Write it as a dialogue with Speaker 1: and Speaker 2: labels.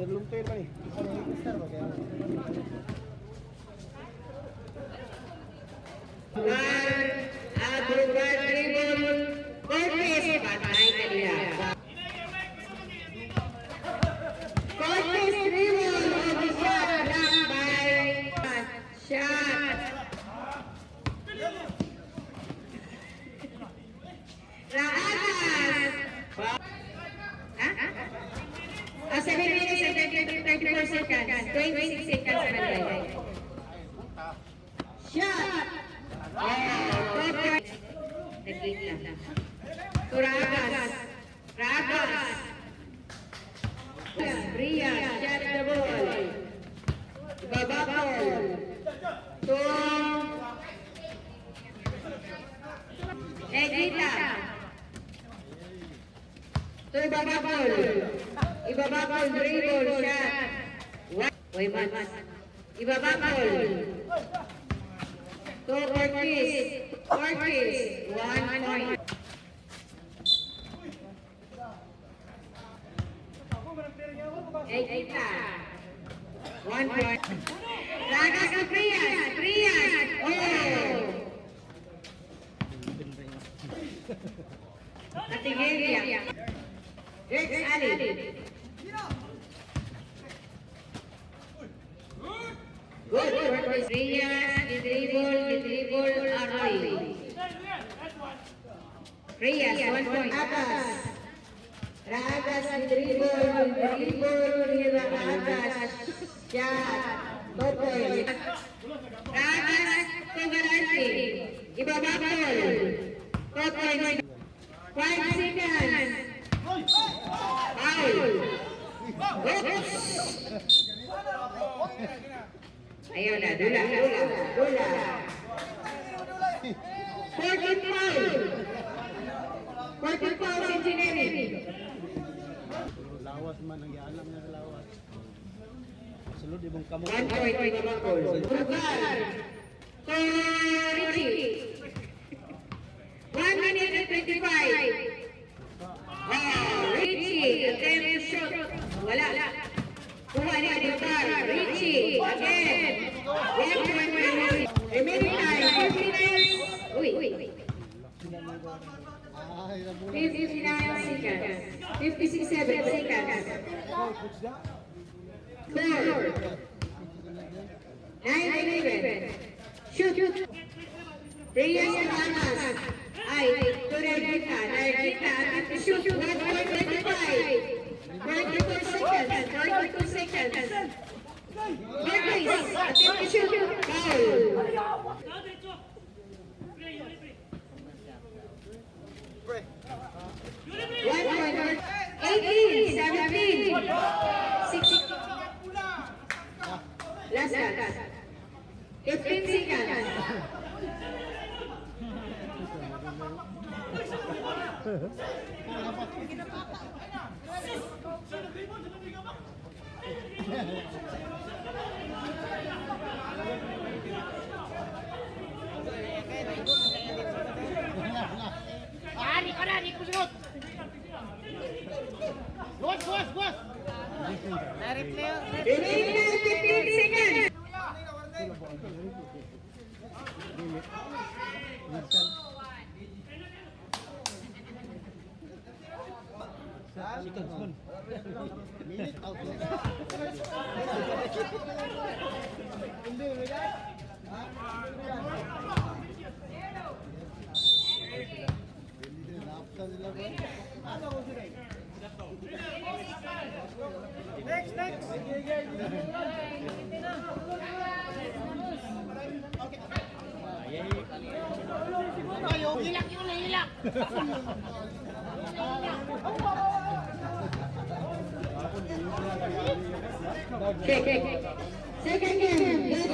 Speaker 1: lumpir pa ni.
Speaker 2: Agrupan Tribun Cortes patay kanila. Cortes Tribun official block by shot. Raatas. 7 minutes and 34 seconds. 26 seconds na naglagay. Shot. Nagkita. Turagas. Ragas. Brian. Shot the ball. Babakol. Nagkita. Babakol. Ibabakol. Dribble. Shot. Wayman. Ibabakol. To Ortiz. 1 point. Eita. 1 point. Ragas ke Prias. Oh. Kategoria. Rex Ali. Good for Prias, dribble, Arroy. Prias, 1 point. Ragas, dribble, Ragas. Shot, 2 point. Ragas, Togarante. Ibabakol. 2 point. 5 seconds. Foul. Ayaw na, dula. 14 foul. 14 foul engineering.
Speaker 1: Lawas man ang alam niya lawas. Sulod ibang kamo.
Speaker 2: 1 point Ibabakol. Bugal. To Richie. 1 minute and 25. Richie, attempt to shoot. Wala. Kuha ni Adipar. Richie, again. 1 point remaining time, 59. Uy. 59 seconds. 57 seconds. 4. 9, 11. Shoot. Prias and Anas. Ay, to Regita. Attempt to shoot. 1.25. 42 seconds. Marquez, attempt to shoot. Foul. 1 point. 18, 17, 16. Last. 15 seconds.
Speaker 3: Ari kusunod. Buwas.
Speaker 2: Remaining 15 seconds.
Speaker 1: Minute out. Next.
Speaker 3: Hilak.
Speaker 2: Second game.